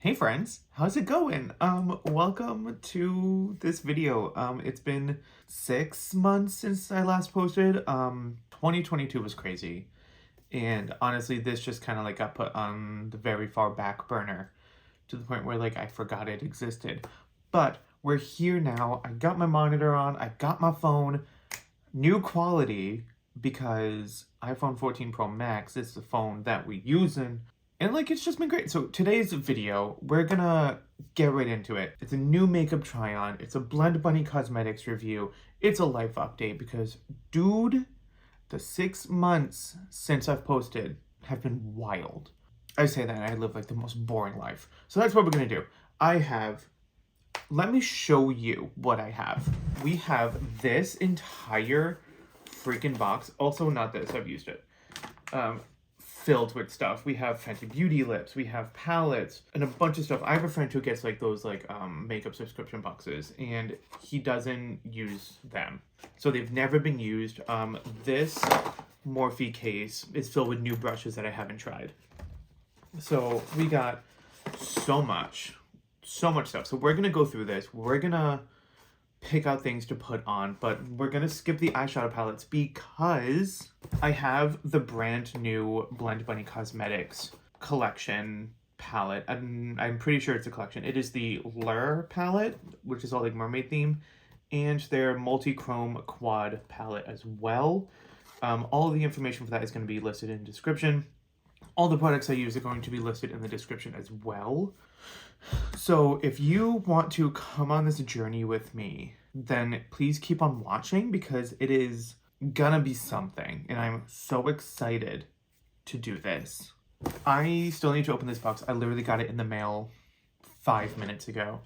Hey friends, how's it going? Welcome to this video. It's been 6 months since I last posted. 2022 was crazy. And honestly, this just kind of like got put on the very far back burner to the point where like I forgot it existed. But we're here now. I got my monitor on, I got my phone, new quality because iPhone 14 Pro Max is the phone that we're using. And like, it's just been great. So today's video, we're gonna get right into it. It's a new makeup try on. It's a Blend Bunny Cosmetics review. It's a life update because, dude, the 6 months since I've posted have been wild. I say that and I live like the most boring life. So that's what we're gonna do. Let me show you what I have. We have this entire freaking box. Also not this, I've used it. Filled with stuff. We have Fenty Beauty lips, we have palettes, and a bunch of stuff. I have a friend who gets like those makeup subscription boxes, and he doesn't use them. So they've never been used. This Morphe case is filled with new brushes that I haven't tried. So we got so much stuff. So we're gonna go through this. We're gonna pick out things to put on, but we're gonna skip the eyeshadow palettes because I have the brand new Blend Bunny Cosmetics collection palette. I'm pretty sure it's a collection. It is the Realher palette, which is all like mermaid theme, and their multi-chrome quad palette as well. All the information for that is going to be listed in the description. All the products I use are going to be listed in the description as well. So if you want to come on this journey with me, then please keep on watching because it is gonna be something, and I'm so excited to do this. I still need to open this box. I literally got it in the mail 5 minutes ago.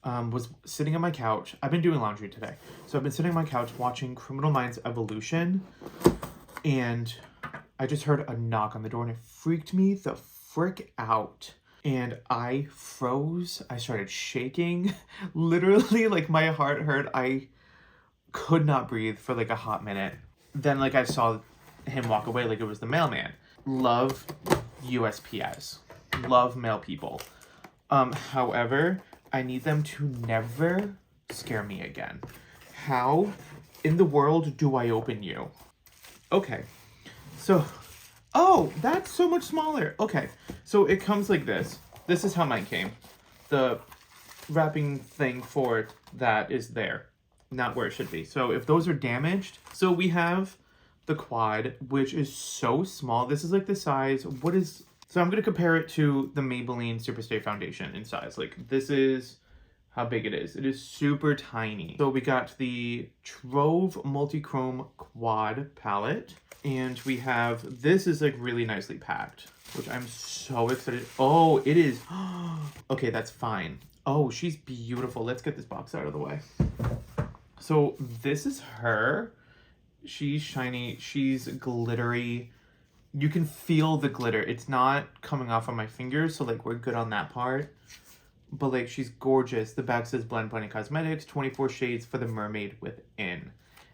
Was sitting on my couch. I've been doing laundry today. So I've been sitting on my couch watching Criminal Minds Evolution, and I just heard a knock on the door and it freaked me the frick out. And I froze. I started shaking. Literally, like, my heart hurt. I could not breathe for like a hot minute. Then like I saw him walk away like it was the mailman. Love USPS. Love mail people. However, I need them to never scare me again. How in the world do I open you? Okay. So, oh, that's so much smaller. Okay, so it comes like this. This is how mine came. The wrapping thing for that is there, not where it should be. So if those are damaged, so we have the quad, which is so small. This is like the size, so I'm going to compare it to the Maybelline SuperStay foundation in size. Like, this is how big it is. It is super tiny. So we got the Trove multi-chrome quad palette. And we have, this is like really nicely packed, which I'm so excited. Oh, it is. Okay, that's fine. Oh, she's beautiful. Let's get this box out of the way. So this is her. She's shiny. She's glittery. You can feel the glitter. It's not coming off on my fingers, so like we're good on that part. But like, she's gorgeous. The back says Blend Bunny Cosmetics, 24 shades for the mermaid within.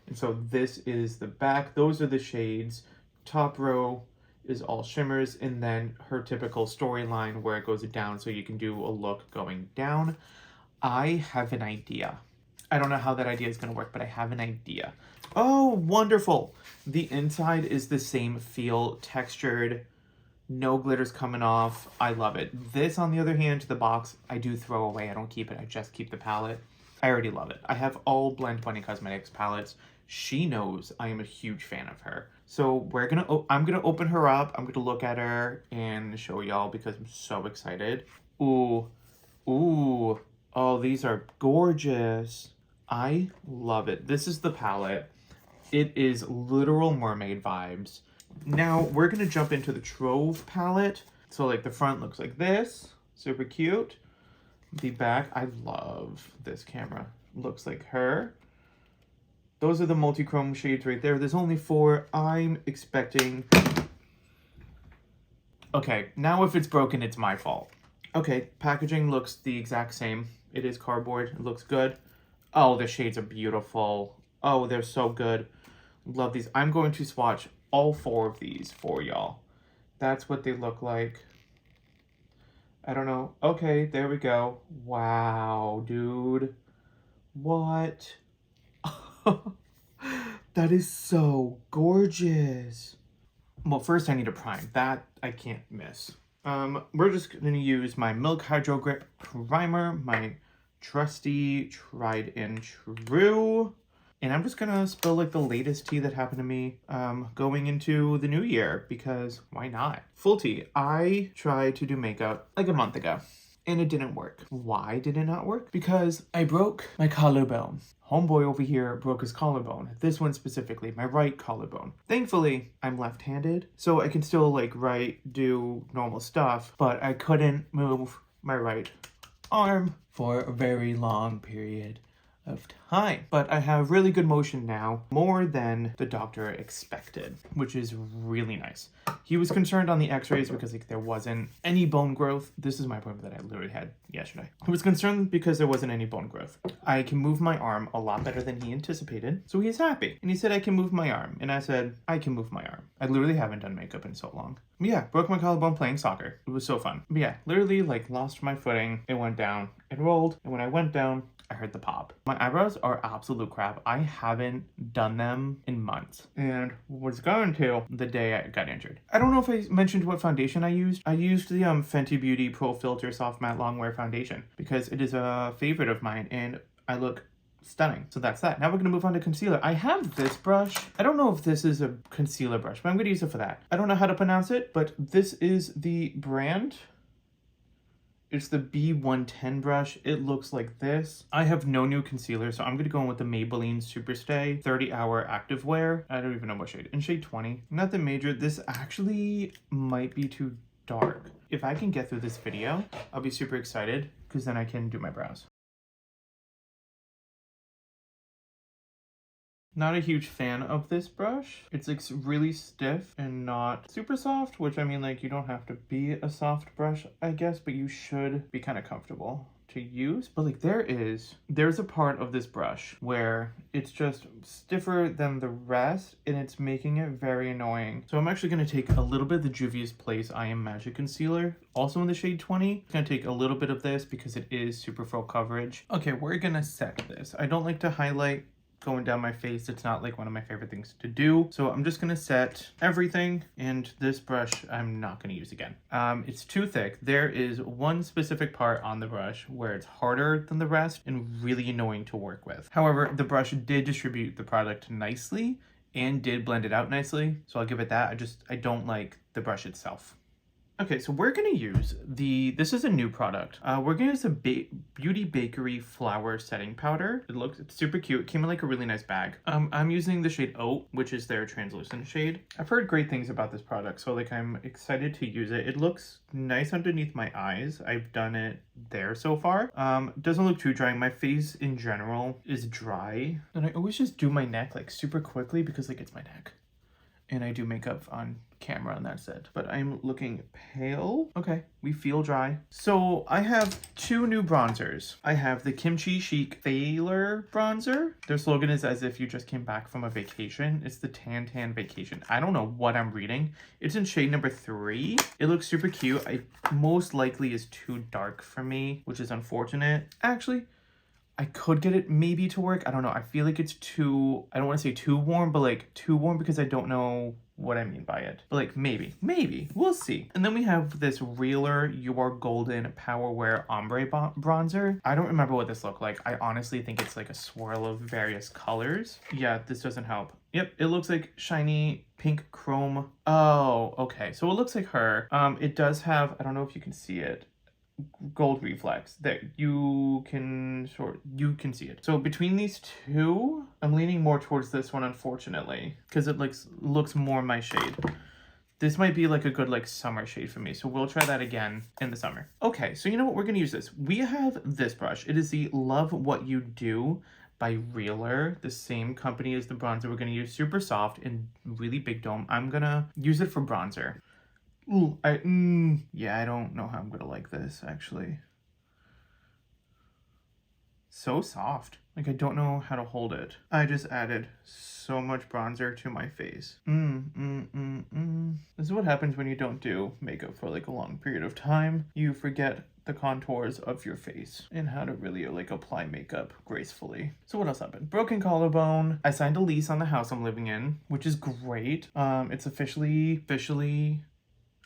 And so this is the back. Those are the shades. Top row is all shimmers, and then her typical storyline where it goes down so you can do a look going down. I have an idea. I don't know how that idea is going to work, but I have an idea. Oh, wonderful. The inside is the same feel, textured, no glitters coming off. I love it. This, on the other hand, the box, I do throw away. I don't keep it. I just keep the palette. I already love it. I have all Blend Bunny Cosmetics palettes. She knows I am a huge fan of her. So I'm gonna open her up. I'm gonna look at her and show y'all because I'm so excited. Ooh, ooh, oh, these are gorgeous. I love it. This is the palette. It is literal mermaid vibes. Now we're gonna jump into the Trove palette. So like the front looks like this, super cute. The back, I love this camera. Looks like her. Those are the multi-chrome shades right there. There's only 4. I'm expecting... Okay, now if it's broken, it's my fault. Okay, packaging looks the exact same. It is cardboard. It looks good. Oh, the shades are beautiful. Oh, they're so good. Love these. I'm going to swatch all 4 of these for y'all. That's what they look like. I don't know. Okay, there we go. Wow, dude. What? That is so gorgeous. Well, first I need a prime. That I can't miss. We're just gonna use my Milk Hydro Grip Primer, my trusty, tried and true. And I'm just gonna spill like the latest tea that happened to me going into the new year, because why not? Full tea. I tried to do makeup like a month ago and it didn't work. Why did it not work? Because I broke my collarbone. Homeboy over here broke his collarbone. This one specifically, my right collarbone. Thankfully, I'm left-handed, so I can still like do normal stuff, but I couldn't move my right arm for a very long period of time. But I have really good motion now, more than the doctor expected, which is really nice. He was concerned on the x-rays because like there wasn't any bone growth. This is my appointment that I literally had yesterday. He was concerned because there wasn't any bone growth. I can move my arm a lot better than he anticipated, so he's happy. And he said I can move my arm, and I said I can move my arm. I literally haven't done makeup in so long. But yeah, broke my collarbone playing soccer. It was so fun. But yeah, literally like lost my footing. It went down, it rolled, and when I went down, I heard the pop. My eyebrows are absolute crap. I haven't done them in months and was going to the day I got injured. I don't know if I mentioned what foundation I used. I used the Fenty Beauty Pro Filt'r Soft Matte Longwear foundation because it is a favorite of mine and I look stunning. So that's that. Now we're gonna move on to concealer. I have this brush. I don't know if this is a concealer brush, but I'm gonna use it for that. I don't know how to pronounce it, but this is the brand. It's the B110 brush. It looks like this. I have no new concealer, so I'm going to go in with the Maybelline SuperStay 30-Hour Activewear. I don't even know what shade. In shade 20. Nothing major. This actually might be too dark. If I can get through this video, I'll be super excited because then I can do my brows. Not a huge fan of this brush. It's like really stiff and not super soft, which I mean like you don't have to be a soft brush, I guess, but you should be kind of comfortable to use. But like there's a part of this brush where it's just stiffer than the rest and it's making it very annoying. So I'm actually going to take a little bit of the Juvia's Place I Am Magic Concealer, also in the shade 20. I'm going to take a little bit of this because it is super full coverage. Okay, we're going to set this. I don't like to highlight going down my face. It's not like one of my favorite things to do. So I'm just gonna set everything, and this brush I'm not gonna use again. It's too thick. There is one specific part on the brush where it's harder than the rest and really annoying to work with. However, the brush did distribute the product nicely and did blend it out nicely. So I'll give it that. I don't like the brush itself. Okay, so we're gonna use this is a new product. We're gonna use a Beauty Bakerie Flower Setting Powder. It's super cute. It came in like a really nice bag. I'm using the shade Oat, which is their translucent shade. I've heard great things about this product, so like I'm excited to use it. It looks nice underneath my eyes. I've done it there so far. Doesn't look too dry. My face in general is dry, and I always just do my neck like super quickly because like it's my neck. And I do makeup on camera and that's it. But I'm looking pale. Okay, we feel dry. So I have two new bronzers. I have the Kimchi Chic Filt'r bronzer. Their slogan is as if you just came back from a vacation. It's the Tan Vacation. I don't know what I'm reading. It's in shade number 3. It looks super cute. It most likely is too dark for me, which is unfortunate. Actually, I could get it maybe to work. I don't know. I feel like it's too, I don't want to say too warm, but like too warm because I don't know what I mean by it. But like maybe, we'll see. And then we have this Realher You Are Golden Power Wear Ombre Bronzer. I don't remember what this looked like. I honestly think it's like a swirl of various colors. Yeah, this doesn't help. Yep, it looks like shiny pink chrome. Oh, okay. So it looks like her. It does have, I don't know if you can see it, gold reflex. There, you can see it. So between these two, I'm leaning more towards this one, unfortunately, because it looks more my shade. This might be like a good like summer shade for me, so we'll try that again in the summer. Okay, so you know what, we're gonna use this. We have this brush. It is the Love What You Do by Realher, the same company as the bronzer. We're gonna use super soft and really big dome. I'm gonna use it for bronzer. Ooh, yeah, I don't know how I'm gonna like this, actually. so soft. Like, I don't know how to hold it. I just added so much bronzer to my face. This is what happens when you don't do makeup for like a long period of time. You forget the contours of your face and how to really like apply makeup gracefully. So what else happened? Broken collarbone. I signed a lease on the house I'm living in, which is great. It's officially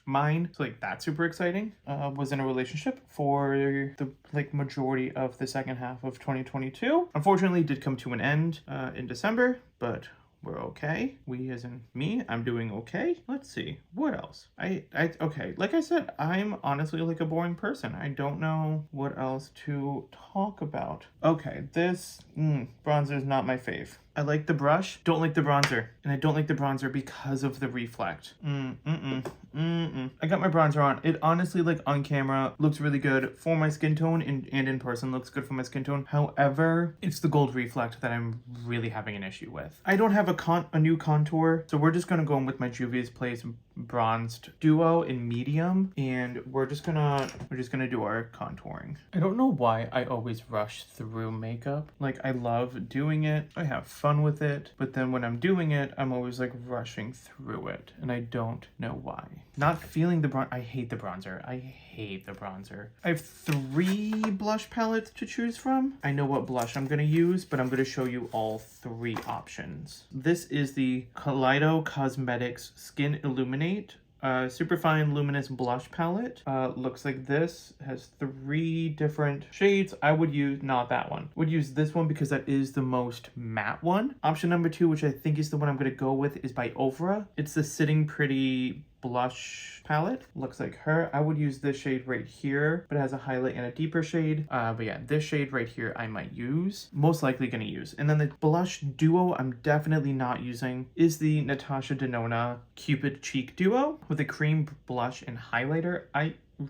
mine, so like that's super exciting. Was in a relationship for the like majority of the second half of 2022. Unfortunately, it did come to an end in December, but we're okay. We as in me, I'm doing okay. Let's see, what else? Okay, like I said, I'm honestly like a boring person. I don't know what else to talk about. Okay, this bronzer is not my fave. I like the brush, don't like the bronzer. And I don't like the bronzer because of the reflect. I got my bronzer on. It honestly, like on camera, looks really good for my skin tone and in person looks good for my skin tone. However, it's the gold reflect that I'm really having an issue with. I don't have a new contour, so we're just gonna go in with my Juvia's Place bronzed duo in medium, and we're just gonna do our contouring. I don't know why I always rush through makeup. Like, I love doing it, I have fun with it, but then when I'm doing it, I'm always like rushing through it, and I don't know why. Not feeling the I hate the bronzer. I hate the bronzer. I have 3 blush palettes to choose from. I know what blush I'm gonna use, but I'm gonna show you all 3 options. This is the Kaleido Cosmetics Skin Illuminate Superfine Luminous Blush Palette. Looks like this. Has 3 different shades. I would use not that one. Would use this one because that is the most matte one. Option number 2, which I think is the one I'm gonna go with, is by Ovra. It's the Sitting Pretty blush palette. Looks like her. I would use this shade right here, but it has a highlight and a deeper shade. But yeah, this shade right here I might use. Most likely gonna use. And then the blush duo I'm definitely not using is the Natasha Denona Cupid Cheek Duo with a cream blush and highlighter.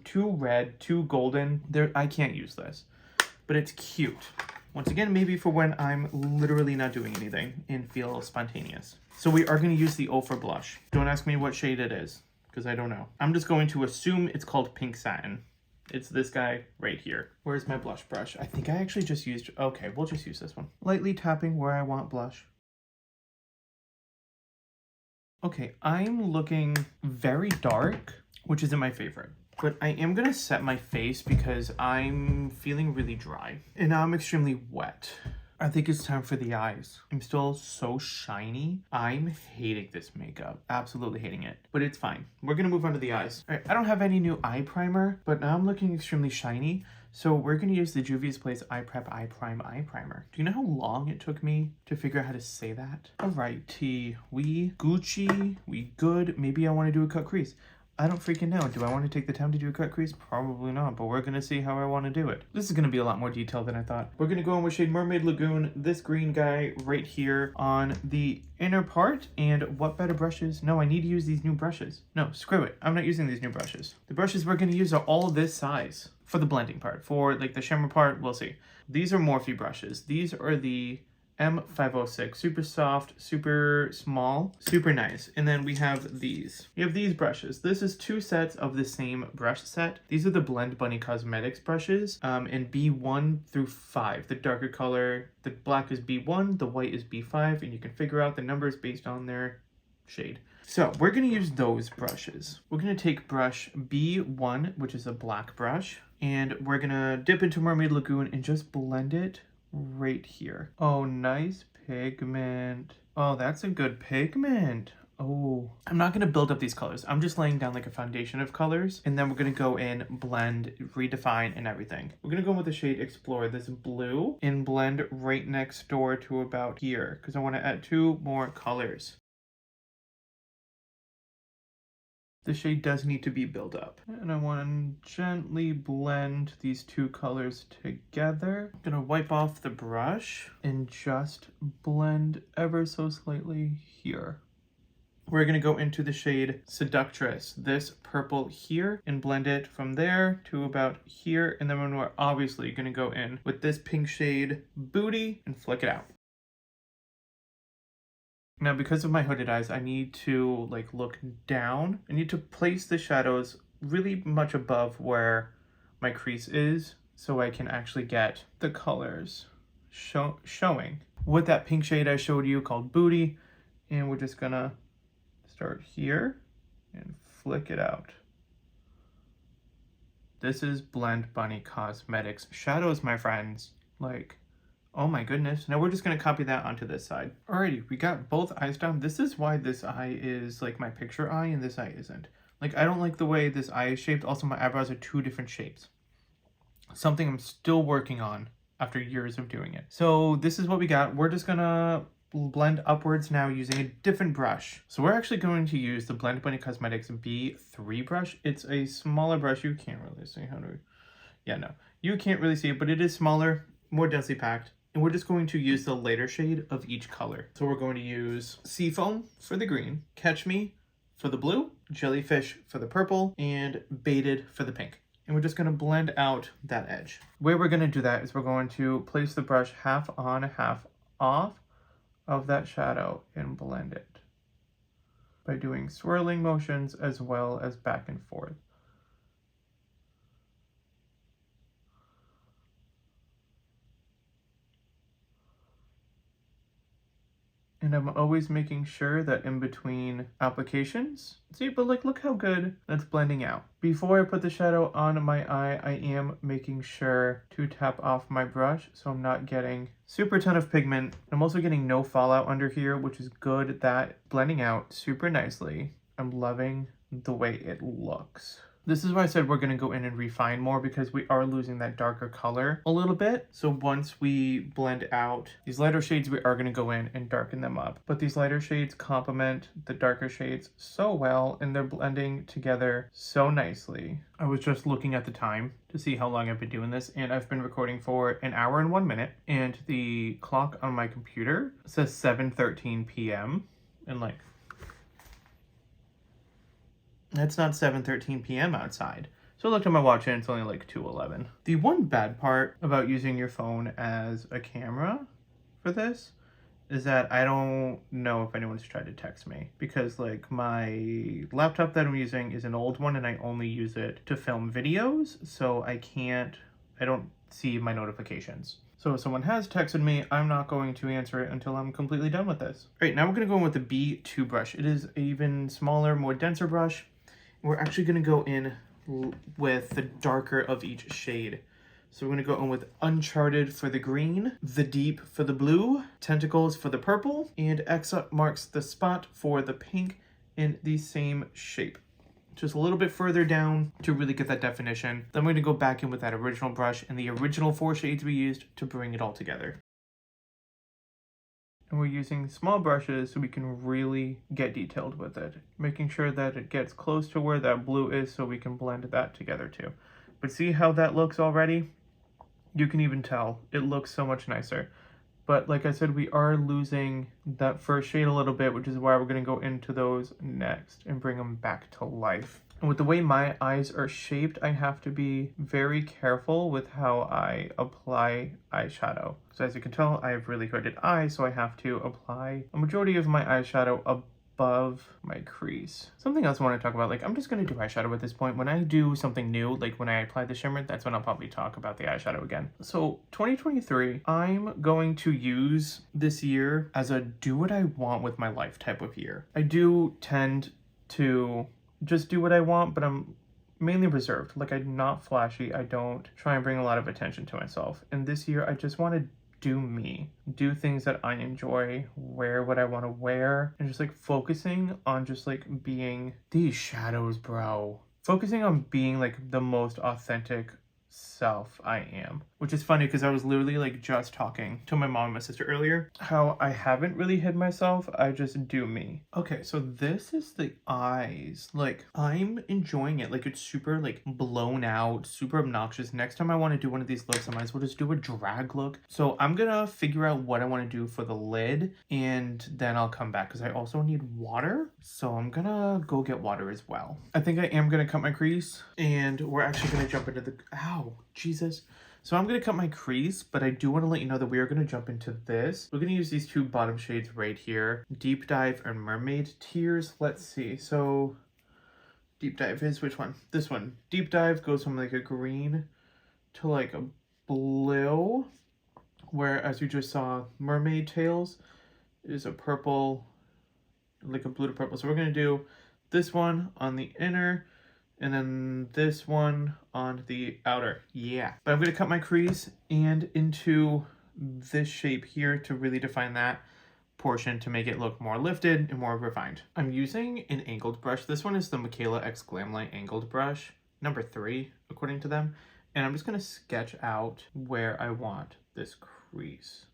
Too red, too golden. I can't use this, but it's cute. Once again, maybe for when I'm literally not doing anything and feel spontaneous. So we are going to use the Ofra blush. Don't ask me what shade it is, because I don't know. I'm just going to assume it's called Pink Satin. It's this guy right here. Where's my blush brush? I think I actually just used... Okay, we'll just use this one. Lightly tapping where I want blush. Okay, I'm looking very dark, which isn't my favorite. But I am going to set my face because I'm feeling really dry. And now I'm extremely wet. I think it's time for the eyes. I'm still so shiny. I'm hating this makeup. Absolutely hating it. But it's fine. We're going to move on to the eyes. All right, I don't have any new eye primer, but now I'm looking extremely shiny. So we're going to use the Juvia's Place Eye Prep Eye Prime Eye Primer. Do you know how long it took me to figure out how to say that? Alrighty. We Gucci. We good. Maybe I want to do a cut crease. I don't freaking know. Do I want to take the time to do a cut crease? Probably not, but we're going to see how I want to do it. This is going to be a lot more detailed than I thought. We're going to go in with shade Mermaid Lagoon, this green guy right here on the inner part. And what better brushes? No, I need to use these new brushes. No, screw it. I'm not using these new brushes. The brushes we're going to use are all this size for the blending part. For like the shimmer part, we'll see. These are Morphe brushes. These are the M506, super soft, super small, super nice. And then we have these. We have these brushes. This is 2 sets of the same brush set. These are the Blend Bunny Cosmetics brushes in B1 through 5. The darker color, the black is B1, the white is B5, and you can figure out the numbers based on their shade. So we're going to use those brushes. We're going to take brush B1, which is a black brush, and we're going to dip into Mermaid Lagoon and just blend it right here. Oh, nice pigment. Oh, that's a good pigment. Oh, I'm not going to build up these colors. I'm just laying down like a foundation of colors, and then we're going to go in, blend, redefine, and everything. We're going to go with the shade Explore, this blue, and blend right next door to about here, because I want to add 2 more colors. The shade does need to be built up. And I want to gently blend these 2 colors together. I'm gonna wipe off the brush and just blend ever so slightly here. We're gonna go into the shade Seductress, this purple here, and blend it from there to about here. And then we're obviously gonna go in with this pink shade Booty and flick it out. Now, because of my hooded eyes, I need to like look down. I need to place the shadows really much above where my crease is so I can actually get the colors. showing with that pink shade I showed you called Booty. And we're just gonna start here and flick it out. This is Blend Bunny Cosmetics shadows, my friends. Like, oh my goodness. Now we're just gonna copy that onto this side. Alrighty, we got both eyes down. This is why this eye is like my picture eye and this eye isn't. Like, I don't like the way this eye is shaped. Also, my eyebrows are two different shapes. Something I'm still working on after years of doing it. So this is what we got. We're just gonna blend upwards now using a different brush. So we're actually going to use the Blend Bunny Cosmetics B3 brush. It's a smaller brush. You can't really see how to... Yeah, no. You can't really see it, but it is smaller, more densely packed. And we're just going to use the lighter shade of each color. So we're going to use Seafoam for the green, Catch Me for the blue, Jellyfish for the purple, and Baited for the pink. And we're just going to blend out that edge. The way we're going to do that is we're going to place the brush half on, half off of that shadow and blend it by doing swirling motions as well as back and forth. And I'm always making sure that in between applications, see, but like, look how good that's blending out. Before I put the shadow on my eye, I am making sure to tap off my brush so I'm not getting super ton of pigment. I'm also getting no fallout under here, which is good. That blending out super nicely. I'm loving the way it looks. This is why I said we're going to go in and refine more, because we are losing that darker color a little bit. So once we blend out these lighter shades, we are going to go in and darken them up. But these lighter shades complement the darker shades so well, and they're blending together so nicely. I was just looking at the time to see how long I've been doing this, and I've been recording for 1 hour and 1 minute. And the clock on my computer says 7:13 p.m. and like, it's not 7:13 p.m. outside. So I looked at my watch and it's only like 2:11. The one bad part about using your phone as a camera for this is that I don't know if anyone's tried to text me, because like my laptop that I'm using is an old one and I only use it to film videos. So I don't see my notifications. So if someone has texted me, I'm not going to answer it until I'm completely done with this. All right, now we're gonna go in with the B2 brush. It is an even smaller, more denser brush. We're actually going to go in with the darker of each shade. So we're going to go in with Uncharted for the green, The Deep for the blue, Tentacles for the purple, and X marks the spot for the pink in the same shape. Just a little bit further down to really get that definition. Then we're going to go back in with that original brush and the original 4 shades we used to bring it all together. And we're using small brushes so we can really get detailed with it, making sure that it gets close to where that blue is so we can blend that together too. But see how that looks already? You can even tell it looks so much nicer. But like I said, we are losing that first shade a little bit, which is why we're going to go into those next and bring them back to life. And with the way my eyes are shaped, I have to be very careful with how I apply eyeshadow. So as you can tell, I have really hooded eyes, so I have to apply a majority of my eyeshadow above my crease. Something else I want to talk about, like I'm just going to do eyeshadow at this point. When I do something new, like when I apply the shimmer, that's when I'll probably talk about the eyeshadow again. So 2023, I'm going to use this year as a do what I want with my life type of year. I do tend to just do what I want, but I'm mainly reserved. Like, I'm not flashy. I don't try and bring a lot of attention to myself. And this year, I just want to do me, do things that I enjoy, wear what I want to wear, and just like focusing on just like being these shadows, bro. Focusing on being like the most authentic self I am, which is funny because I was literally like just talking to my mom and my sister earlier how I haven't really hid myself, I just do me. Okay, so this is the eyes. Like, I'm enjoying it. Like, it's super like blown out, super obnoxious. Next time I want to do one of these looks, I might as well just do a drag look. So I'm gonna figure out what I want to do for the lid, and then I'll come back because I also need water, so I'm gonna go get water as well. I think I am gonna cut my crease, and we're actually gonna jump into the ow, Jesus. So I'm going to cut my crease, but I do want to let you know that we are going to jump into this. We're going to use these 2 bottom shades right here. Deep Dive and Mermaid Tears. Let's see. So Deep Dive is which one? This one. Deep Dive goes from like a green to like a blue, where, as you just saw, mermaid tails is a purple, like a blue to purple. So we're going to do this one on the inner and then this one on the outer. Yeah. But I'm going to cut my crease and into this shape here to really define that portion to make it look more lifted and more refined. I'm using an angled brush. This one is the Michaela X Glamlight angled brush, number 3 according to them. And I'm just going to sketch out where I want this crease.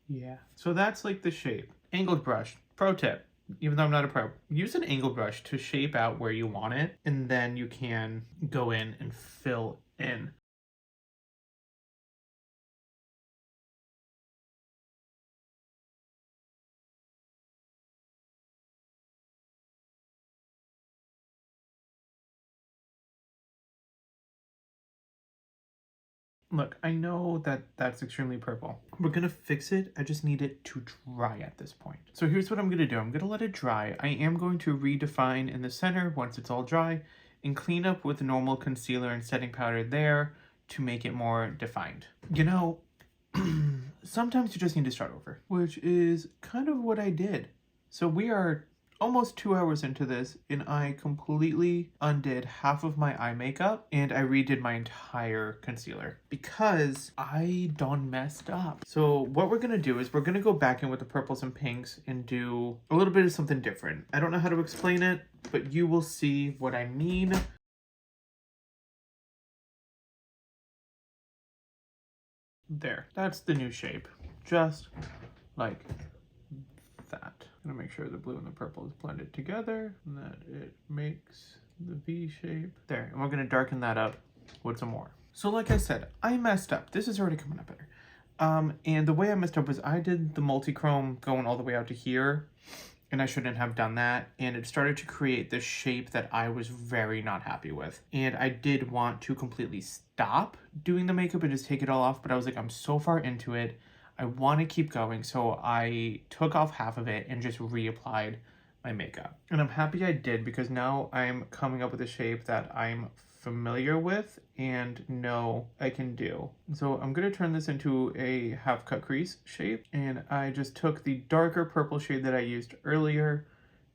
Yeah. So that's like the shape. Angled brush. Pro tip. Even though I'm not a pro, use an angle brush to shape out where you want it, and then you can go in and fill in. Look, I know that that's extremely purple. We're gonna fix it. I just need it to dry at this point. So here's what I'm gonna do. I'm gonna let it dry. I am going to redefine in the center once it's all dry and clean up with normal concealer and setting powder there to make it more defined. You know, sometimes you just need to start over, which is kind of what I did. So we are almost 2 hours into this and I completely undid half of my eye makeup and I redid my entire concealer because I done messed up. So what we're gonna do is we're gonna go back in with the purples and pinks and do a little bit of something different. I don't know how to explain it, but you will see what I mean. There, that's the new shape, just like that. I'm gonna make sure the blue and the purple is blended together and that it makes the V shape. There, and we're gonna darken that up with some more. So like I said, I messed up. This is already coming up better. And the way I messed up was I did the multi-chrome going all the way out to here, and I shouldn't have done that. And it started to create this shape that I was very not happy with. And I did want to completely stop doing the makeup and just take it all off, but I was like, I'm so far into it. I want to keep going, so I took off half of it and just reapplied my makeup. And I'm happy I did because now I'm coming up with a shape that I'm familiar with and know I can do. So I'm going to turn this into a half cut crease shape, and I just took the darker purple shade that I used earlier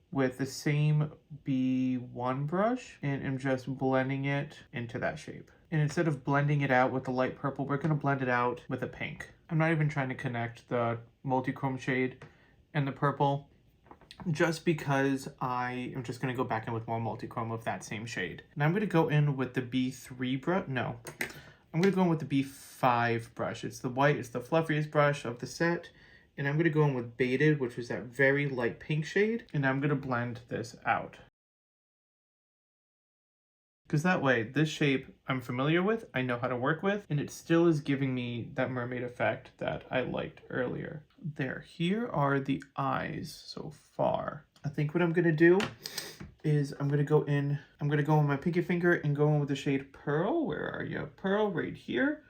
with the same B1 brush and I'm just blending it into that shape. And instead of blending it out with the light purple, we're going to blend it out with a pink. I'm not even trying to connect the multi-chrome shade and the purple just because I am just going to go back in with more multi-chrome of that same shade. And I'm going to go in with the B3 brush. No, I'm going to go in with the B5 brush. It's the white, it's the fluffiest brush of the set. And I'm going to go in with Baited, which is that very light pink shade. And I'm going to blend this out. Because that way, this shape I'm familiar with, I know how to work with, and it still is giving me that mermaid effect that I liked earlier. There, here are the eyes so far. I think what I'm going to do is I'm going to go in with my pinky finger and go in with the shade Pearl. Where are you? Pearl right here.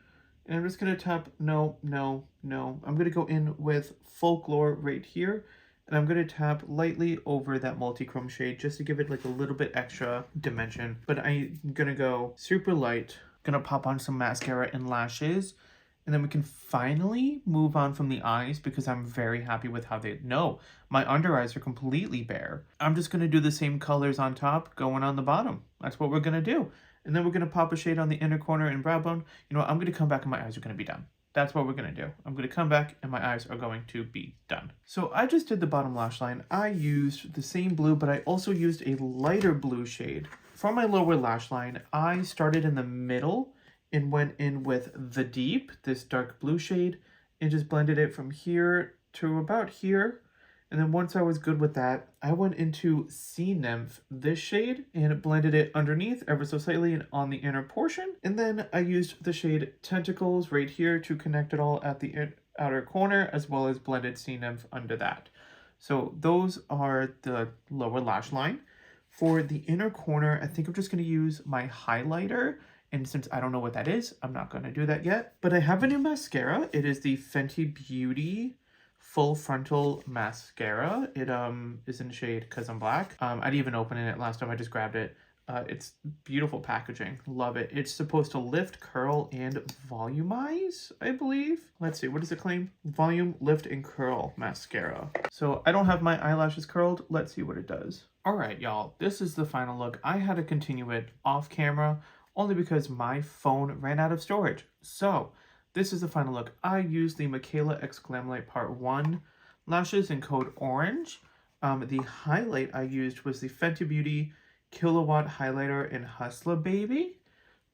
And I'm just going to tap, no. I'm going to go in with Folklore right here. And I'm going to tap lightly over that multi-chrome shade just to give it like a little bit extra dimension. But I'm going to go super light. Going to pop on some mascara and lashes. And then we can finally move on from the eyes because I'm very happy with how they... No, my under eyes are completely bare. I'm just going to do the same colors on top going on the bottom. That's what we're going to do. And then we're going to pop a shade on the inner corner and brow bone. You know what? I'm going to come back and my eyes are going to be done. That's what we're going to do. I'm going to come back and my eyes are going to be done. So I just did the bottom lash line. I used the same blue, but I also used a lighter blue shade. For my lower lash line, I started in the middle and went in with the Deep, this dark blue shade, and just blended it from here to about here. And then once I was good with that, I went into Sea Nymph, this shade, and blended it underneath ever so slightly and on the inner portion. And then I used the shade Tentacles right here to connect it all at the outer corner, as well as blended Sea Nymph under that. So those are the lower lash line. For the inner corner, I think I'm just going to use my highlighter. And since I don't know what that is, I'm not going to do that yet. But I have a new mascara. It is the Fenty Beauty Full Frontal Mascara. It is in the shade Cause I'm Black. I didn't even open it last time, I just grabbed it. It's beautiful packaging. Love it. It's supposed to lift, curl, and volumize, I believe. Let's see, what does it claim? Volume, lift, and curl mascara. So I don't have my eyelashes curled. Let's see what it does. All right, y'all, this is the final look. I had to continue it off camera only because my phone ran out of storage. So this is the final look. I used the Michaela X Glam Light Part 1 lashes in code Orange. The highlight I used was the Fenty Beauty Kilowatt highlighter in Hustler Baby.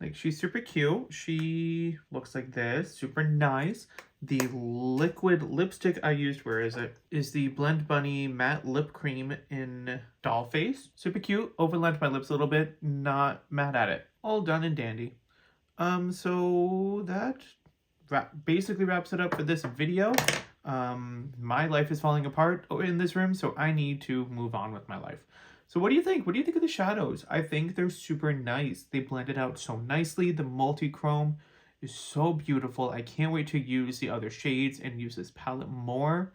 Like, she's super cute. She looks like this, super nice. The liquid lipstick I used, where is it? Is the Blend Bunny matte lip cream in Doll Face. Super cute. Overlapped my lips a little bit. Not mad at it. All done and dandy. So that basically wraps it up for this video. My life is falling apart in this room, so I need to move on with my life. So what do you think? What do you think of the shadows? I think they're super nice. They blended out so nicely. The multi-chrome is so beautiful. I can't wait to use the other shades and use this palette more.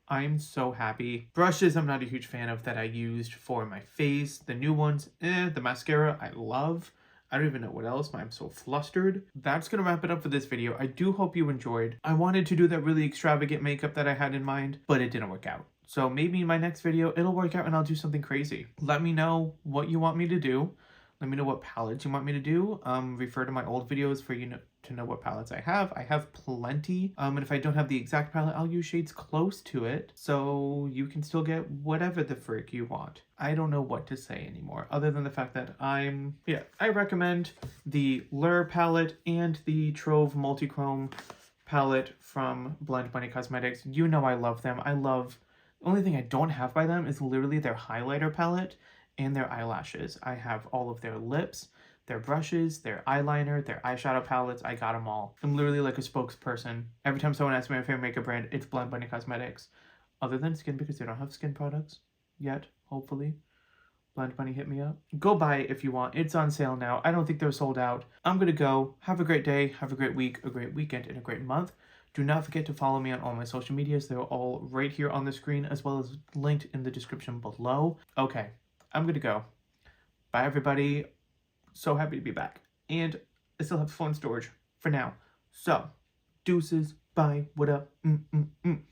I'm so happy. Brushes, I'm not a huge fan of that I used for my face. The new ones, The mascara, I love. I don't even know what else. I'm so flustered. That's going to wrap it up for this video. I do hope you enjoyed. I wanted to do that really extravagant makeup that I had in mind, but it didn't work out. So maybe in my next video, it'll work out and I'll do something crazy. Let me know what you want me to do. Let me know what palettes you want me to do. Refer to my old videos for to know what palettes I have. I have plenty. And if I don't have the exact palette, I'll use shades close to it. So you can still get whatever the frick you want. I don't know what to say anymore, other than the fact that I recommend the Lure palette and the Trove Multichrome palette from Blend Bunny Cosmetics. You know I love them. The only thing I don't have by them is literally their highlighter palette and their eyelashes. I have all of their lips, their brushes, their eyeliner, their eyeshadow palettes. I got them all. I'm literally like a spokesperson. Every time someone asks me my favorite makeup brand, it's Blend Bunny Cosmetics. Other than skin, because they don't have skin products yet, hopefully. Blend Bunny, hit me up. Go buy it if you want. It's on sale now. I don't think they're sold out. I'm gonna go. Have a great day, have a great week, a great weekend, and a great month. Do not forget to follow me on all my social medias. They're all right here on the screen, as well as linked in the description below. Okay, I'm gonna go. Bye, everybody. So happy to be back. And I still have phone storage for now. So, deuces, bye, what up?